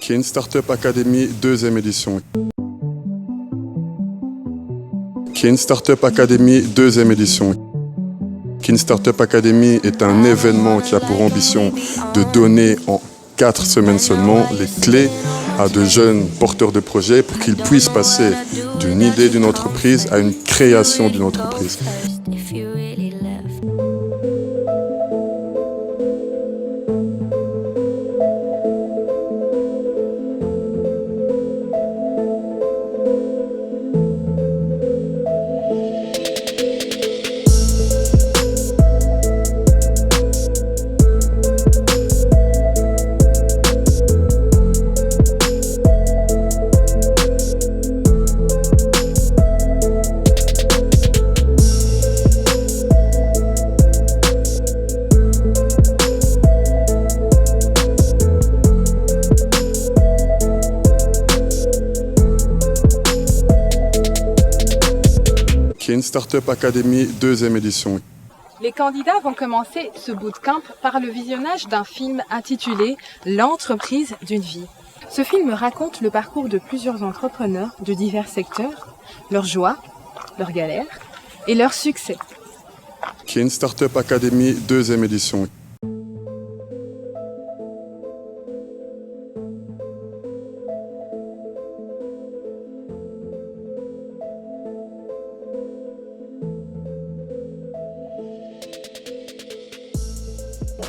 Kin Startup Academy, deuxième édition. Kin Startup Academy, deuxième édition. Kin Startup Academy est un événement qui a pour ambition de donner en 4 semaines seulement les clés à de jeunes porteurs de projets pour qu'ils puissent passer d'une idée d'une entreprise à une création d'une entreprise. Kin Startup Academy, deuxième édition. Les candidats vont commencer ce bootcamp par le visionnage d'un film intitulé « L'entreprise d'une vie ». Ce film raconte le parcours de plusieurs entrepreneurs de divers secteurs, leurs joies, leurs galères et leurs succès. Kin Startup Academy, deuxième édition.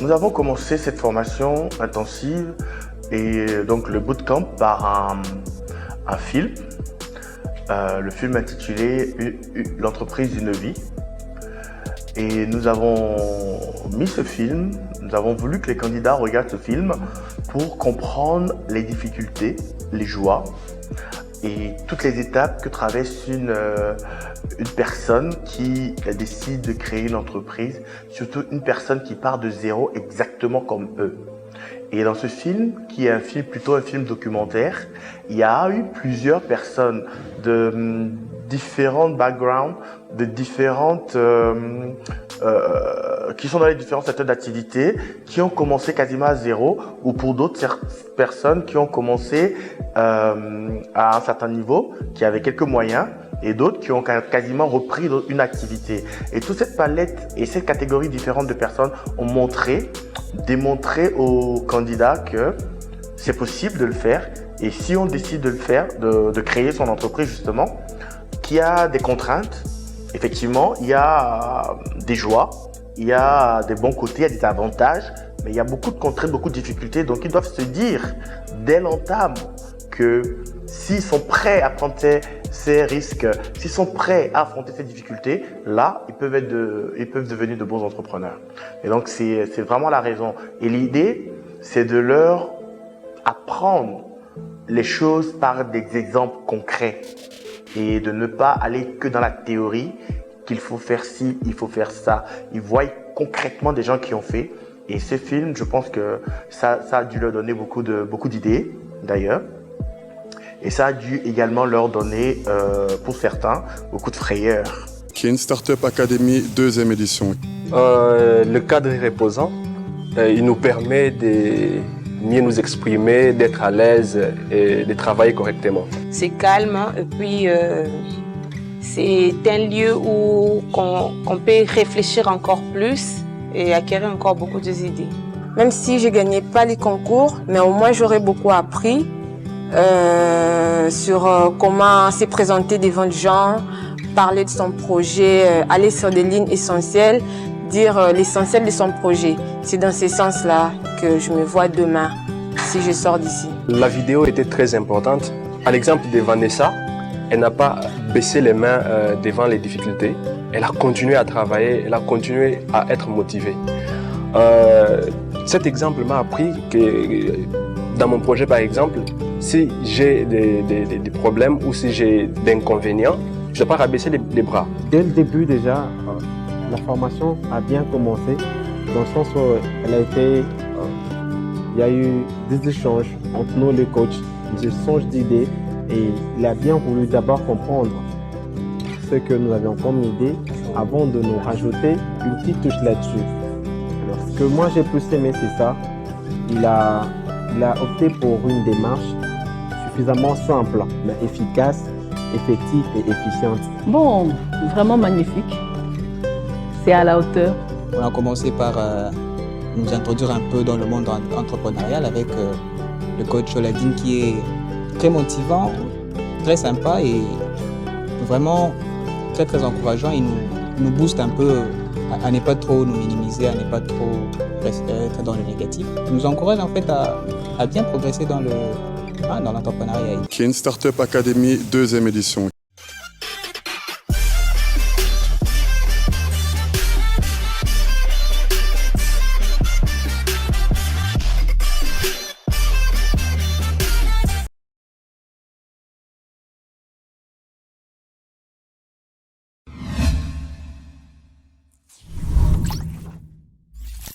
Nous avons commencé cette formation intensive et donc le bootcamp par un film, le film intitulé « L'entreprise d'une vie ». Et nous avons mis ce film, nous avons voulu que les candidats regardent ce film pour comprendre les difficultés, les joies et toutes les étapes que traverse une personne qui décide de créer une entreprise, surtout une personne qui part de zéro exactement comme eux. Et dans ce film, qui est plutôt un film documentaire, il y a eu plusieurs personnes de différents backgrounds, de différentes qui sont dans les différents secteurs d'activité, qui ont commencé quasiment à zéro, ou pour d'autres personnes qui ont commencé à un certain niveau, qui avaient quelques moyens, et d'autres qui ont quasiment repris une activité. Et toute cette palette et cette catégorie différente de personnes ont démontré aux candidats que c'est possible de le faire. Et si on décide de le faire, de créer son entreprise justement, qu'il y a des contraintes, effectivement, il y a des joies, il y a des bons côtés, il y a des avantages, mais il y a beaucoup de contraintes, beaucoup de difficultés. Donc ils doivent se dire dès l'entame que s'ils sont prêts à prendre ces risques, s'ils sont prêts à affronter ces difficultés, là, ils peuvent devenir de bons entrepreneurs. Et donc, c'est vraiment la raison. Et l'idée, c'est de leur apprendre les choses par des exemples concrets et de ne pas aller que dans la théorie qu'il faut faire ci, il faut faire ça. Ils voient concrètement des gens qui ont fait. Et ce film, je pense que ça a dû leur donner beaucoup d'idées, d'ailleurs. Et ça a dû également leur donner, pour certains, beaucoup de frayeur. Kin Startup Academy, deuxième édition. Le cadre est reposant. Il nous permet de mieux nous exprimer, d'être à l'aise et de travailler correctement. C'est calme et puis c'est un lieu où qu'on peut réfléchir encore plus et acquérir encore beaucoup d'idées. Même si je ne gagnais pas les concours, mais au moins j'aurais beaucoup appris. Sur comment se présenter devant les gens, parler de son projet, aller sur des lignes essentielles, dire l'essentiel de son projet. C'est dans ce sens-là que je me vois demain, si je sors d'ici. La vidéo était très importante. À l'exemple de Vanessa, elle n'a pas baissé les mains devant les difficultés. Elle a continué à travailler, elle a continué à être motivée. Cet exemple m'a appris que dans mon projet, par exemple, si j'ai des problèmes ou si j'ai des inconvénients, je ne dois pas rabaisser les bras. Dès le début déjà, la formation a bien commencé, dans le sens où il y a eu des échanges entre nous, les coachs, des échanges d'idées, et il a bien voulu d'abord comprendre ce que nous avions comme idée avant de nous rajouter une petite touche là-dessus. Alors, ce que moi j'ai plus aimé, c'est ça. Il a Il a opté pour une démarche suffisamment simple, mais efficace, effective et efficiente. Bon, vraiment magnifique. C'est à la hauteur. On a commencé par nous introduire un peu dans le monde entrepreneurial avec le coach Oladine qui est très motivant, très sympa et vraiment très encourageant. Il nous booste un peu à ne pas trop nous minimiser, à ne pas trop être dans le négatif. Il nous encourage en fait à bien progresser dans l'entrepreneuriat. Kin Startup Academy 2e édition.